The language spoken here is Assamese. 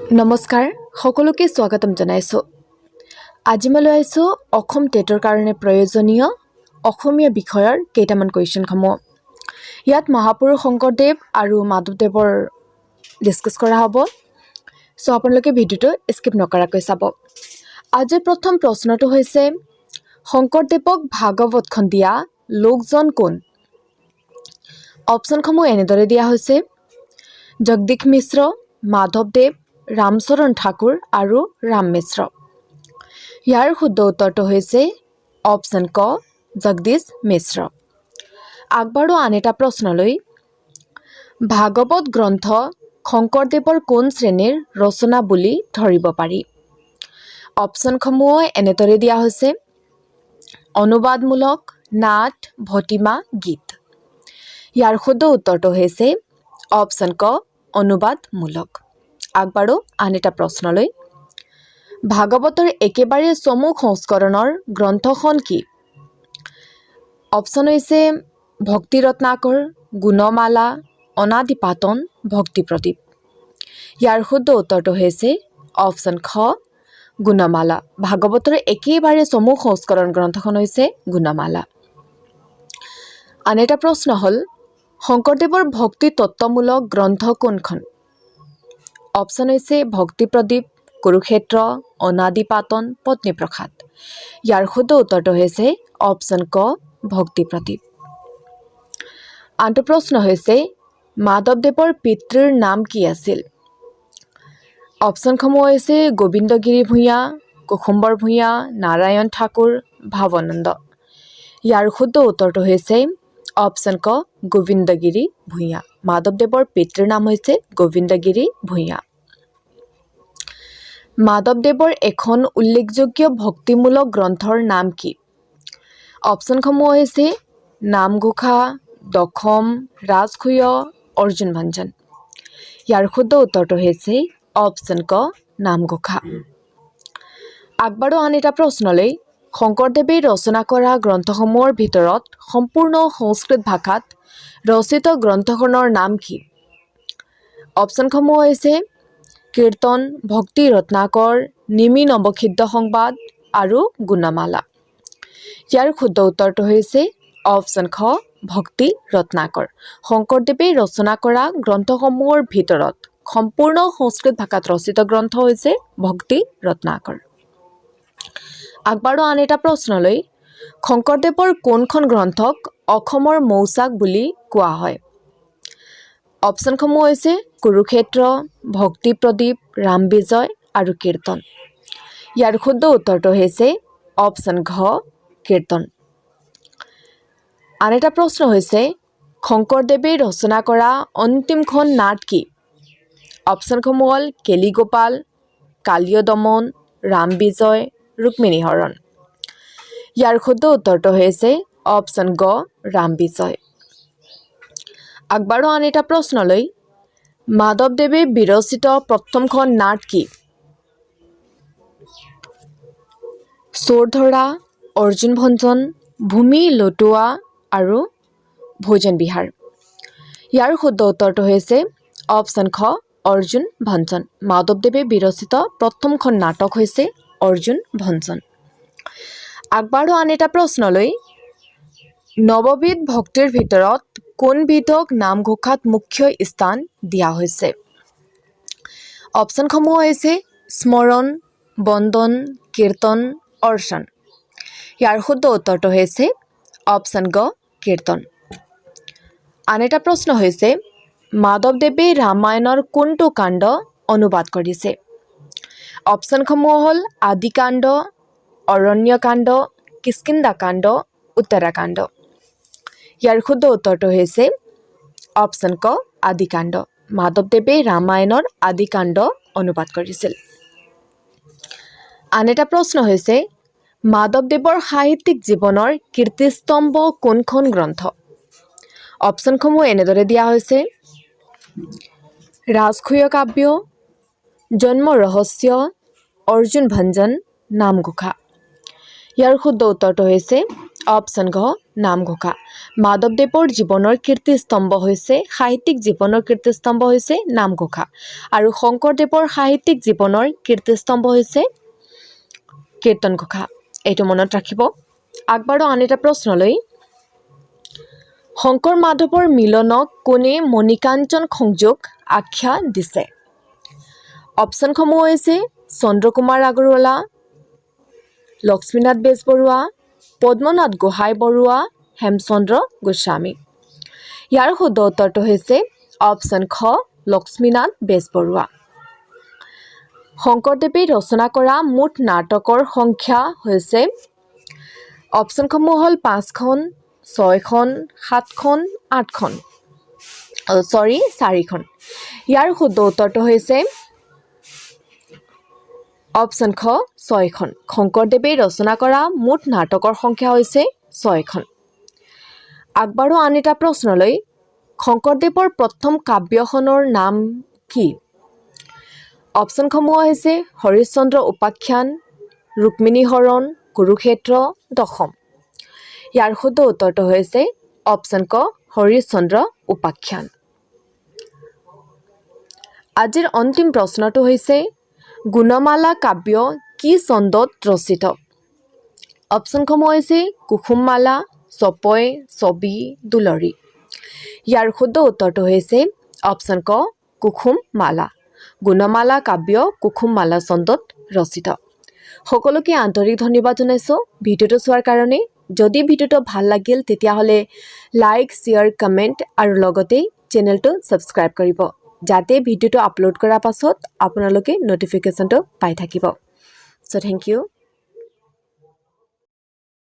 নমস্কাৰ সকলোকে স্বাগতম জনাইছো। আজি মই লৈ আহিছো অসম টেটৰ কাৰণে প্ৰয়োজনীয় অসমীয়া বিষয়ৰ কেইটামান কুৱেশ্যনসমূহ। ইয়াত মহাপুৰুষ শংকৰদেৱ আৰু মাধৱদেৱৰ ডিছকাছ কৰা হ'ব। সো আপোনালোকে ভিডিঅ'টো স্কিপ নকৰাকৈ চাব। আজিৰ প্ৰথম প্ৰশ্নটো হৈছে শংকৰদেৱক ভাগৱতখন দিয়া লোকজন কোন? অপশ্যনসমূহ এনেদৰে দিয়া হৈছে জগদীশ মিশ্ৰ, মাধৱদেৱ, ৰামচৰণ ঠাকুৰ আৰু ৰাম মিশ্ৰ। ইয়াৰ শুদ্ধ উত্তৰটো হৈছে অপশ্যন ক জগদীশ মিশ্ৰ। আগবাঢ়ো আন এটা প্ৰশ্নলৈ। ভাগৱত গ্ৰন্থ শংকৰদেৱৰ কোন শ্ৰেণীৰ ৰচনা বুলি ধৰিব পাৰি? অপশ্যনসমূহ এনেদৰে দিয়া হৈছে অনুবাদমূলক, নাট, ভটিমা, গীত। ইয়াৰ শুদ্ধ উত্তৰটো হৈছে অপশ্যন ক অনুবাদমূলক। আগবাঢ়ো আন এটা প্ৰশ্নলৈ। ভাগৱতৰ একেবাৰে চমু সংস্কৰণৰ গ্ৰন্থখন কি? অপশ্যন হৈছে ভক্তি ৰত্নাকৰ, গুণমালা, অনাদিপাতন, ভক্তি প্ৰদীপ। ইয়াৰ শুদ্ধ উত্তৰটো হৈছে অপশ্যন খ গুণমালা। ভাগৱতৰ একেবাৰে চমু সংস্কৰণ গ্ৰন্থখন হৈছে গুণমালা। আন এটা প্ৰশ্ন হ'ল শংকৰদেৱৰ ভক্তি তত্ত্বমূলক গ্ৰন্থ কোনখন? অপশ্যন হৈছে ভক্তি প্ৰদীপ, কুৰুক্ষেত্ৰ, অনাদিপাতন, পত্নীপ্ৰসাদ। ইয়াৰ শুদ্ধ উত্তৰটো হৈছে অপশ্যন ক ভক্তি প্ৰদীপ। আনটো প্ৰশ্ন হৈছে মাধৱদেৱৰ পিতৃৰ নাম কি আছিল? অপশ্যনসমূহ হৈছে গোবিন্দগিৰি ভূঞা, কুসুম্বৰ ভূঞা, নাৰায়ণ ঠাকুৰ, ভাৱানন্দ। ইয়াৰ শুদ্ধ উত্তৰটো হৈছে অপশ্যন ক গোবিন্দগিৰি ভূঞা। মাধৱদেৱৰ পিতৃৰ নাম হৈছে গোবিন্দগিৰি ভূঞা। মাধৱদেৱৰ এখন উল্লেখযোগ্য ভক্তিমূলক গ্ৰন্থৰ নাম কি? অপশ্যনসমূহ হৈছে নামঘোষা, দশম, ৰাজসূয়, অৰ্জুন ভঞ্জন। ইয়াৰ শুদ্ধ উত্তৰটো হৈছে অপশ্যন ক নামঘোষা। আগবাঢ়ো আন এটা প্ৰশ্নলৈ। শংকৰদেৱে ৰচনা কৰা গ্ৰন্থসমূহৰ ভিতৰত সম্পূৰ্ণ সংস্কৃত ভাষাত ৰচিত গ্ৰন্থখনৰ নাম কি? অপশ্যনসমূহ হৈছে কীৰ্তন, ভক্তি ৰত্নাকৰ, নিমি নৱসিদ্ধ সংবাদ আৰু গুণমালা। ইয়াৰ শুদ্ধ উত্তৰটো হৈছে অপশ্যন খ ভক্তি ৰত্নাকৰ। শংকৰদেৱে ৰচনা কৰা গ্ৰন্থসমূহৰ ভিতৰত সম্পূৰ্ণ সংস্কৃত ভাষাত ৰচিত গ্ৰন্থ হৈছে ভক্তি ৰত্নাকৰ। আগবাঢ়ো আন এটা প্ৰশ্নলৈ। শংকৰদেৱৰ কোনখন গ্ৰন্থক অসমৰ মৌচাক বুলি কোৱা হয়? অপশ্যনসমূহ হৈছে কুৰুক্ষেত্ৰ, ভক্তি প্ৰদীপ, ৰাম বিজয় আৰু কীৰ্তন। ইয়াৰ শুদ্ধ উত্তৰটো হৈছে অপশ্যন ঘ কীৰ্তন। আন এটা প্ৰশ্ন হৈছে শংকৰদেৱে ৰচনা কৰা অন্তিমখন নাট কি? অপশ্যনসমূহ হ'ল কেলিগোপাল, কালীয় দমন, ৰাম বিজয়, ৰুক্মিণী হৰণ। ইয়াৰ শুদ্ধ উত্তৰটো হৈছে অপশ্যন গ ৰাম বিজয়। আগবাঢ়ো আন এটা প্ৰশ্নলৈ। মাধৱদেৱে বিৰচিত প্ৰথমখন নাট কি? চোৰ ধৰা, অৰ্জুন ভঞ্জন, ভূমি লুটোৱা আৰু ভোজন বিহাৰ। ইয়াৰ শুদ্ধ উত্তৰটো হৈছে অপশ্যন খ অৰ্জুন ভঞ্জন। মাধৱদেৱে বিৰচিত প্ৰথমখন নাটক হৈছে অৰ্জুন ভঞ্জন। আগবাঢ়ো আন এটা প্ৰশ্নলৈ। নৱবিধ ভক্তিৰ ভিতৰত কোনবিধক নামঘোষাত মুখ্য স্থান দিয়া হৈছে? অপশ্যনসমূহ হৈছে স্মৰণ, বন্দন, কীৰ্তন, অৰ্চন। ইয়াৰ শুদ্ধ উত্তৰটো হৈছে অপশ্যন গ কীৰ্তন। আন এটা প্ৰশ্ন হৈছে মাধৱদেৱে ৰামায়ণৰ কোনটো কাণ্ড অনুবাদ কৰিছে? অপশ্যনসমূহ হ'ল আদিকাণ্ড, অৰণ্যকাণ্ড, কিষ্কিন্ধাকাণ্ড, উত্তৰাকাণ্ড। ইয়াৰ শুদ্ধ উত্তৰটো হৈছে অপশ্যন ক আদিকাণ্ড। মাধৱদেৱে ৰামায়ণৰ আদিকাণ্ড অনুবাদ কৰিছিল। আন এটা প্ৰশ্ন হৈছে মাধৱদেৱৰ সাহিত্যিক জীৱনৰ কীৰ্তিস্তম্ভ কোনখন গ্ৰন্থ? অপশ্যনসমূহ এনেদৰে দিয়া হৈছে ৰাজসূয় কাব্য, জন্ম ৰহস্য, অৰ্জুন ভঞ্জন, নামঘোষা। ইয়াৰ শুদ্ধ উত্তৰটো হৈছে অপশ্যন ঘ নামঘোষা। মাধৱদেৱৰ জীৱনৰ কীৰ্তিস্তম্ভ হৈছে সাহিত্যিক জীৱনৰ কীৰ্তিস্তম্ভ হৈছে নামঘোষা আৰু শংকৰদেৱৰ সাহিত্যিক জীৱনৰ কীৰ্তিস্তম্ভ হৈছে কীৰ্তনঘোষা। এইটো মনত ৰাখিব। আগবাৰো আন এটা প্ৰশ্নলৈ। শংকৰ মাধৱৰ মিলনক কোনে মণিকাঞ্চন সংযোগ আখ্যা দিছে? অপশ্যনসমূহ হৈছে চন্দ্ৰকুমাৰ আগৰৱালা, লক্ষ্মীনাথ বেজবৰুৱা, পদ্মনাথ গোহাঁই বৰুৱা, হেমচন্দ্ৰ গোস্বামী। ইয়াৰ শুদ্ধ উত্তৰটো হৈছে অপশ্যন খ লক্ষ্মীনাথ বেজবৰুৱা। শংকৰদেৱে ৰচনা কৰা মুঠ নাটকৰ সংখ্যা হৈছে অপশ্যনসমূহ হ'ল 5খন, 6খন, 7খন, 8খন, 4খন। ইয়াৰ শুদ্ধ উত্তৰটো হৈছে অপশ্যন খ 6খন। শংকৰদেৱে ৰচনা কৰা মুঠ নাটকৰ সংখ্যা হৈছে 6খন। আগবাৰো আন এটা প্ৰশ্নলৈ। শংকৰদেৱৰ প্ৰথম কাব্যখনৰ নাম কি? অপশ্যনসমূহ হৈছে হৰিশ্চন্দ্ৰ উপাখ্যান, ৰুক্মিণী হৰণ, কুৰুক্ষেত্ৰ, দশম। ইয়াৰ শুদ্ধ উত্তৰটো হৈছে অপশ্যন ক হৰিশ্চন্দ্ৰ উপাখ্যান। আজিৰ অন্তিম প্ৰশ্নটো হৈছে গুণমালা কাব্য কি চন্দত ৰচিত? অপশ্যনসমূহ হৈছে কুসুমমালা, চপয়, ছবি, দুলৰী। ইয়াৰ শুদ্ধ উত্তৰটো হৈছে অপশ্যন ক কুসুমমালা। গুণমালা কাব্য কুসুমমালা চন্দত ৰচিত। সকলোকে আন্তৰিক ধন্যবাদ জনাইছোঁ ভিডিঅ'টো চোৱাৰ কাৰণে। যদি ভিডিঅ'টো ভাল লাগিল তেতিয়াহ'লে লাইক, শ্বেয়াৰ, কমেণ্ট আৰু লগতে চেনেলটো ছাবস্ক্ৰাইব কৰিব, যাতে ভিডিঅ'টো আপলোড কৰাৰ পাছত আপোনালোকে ন'টিফিকেশ্যনটো পাই থাকিব। চ' থেংক ইউ।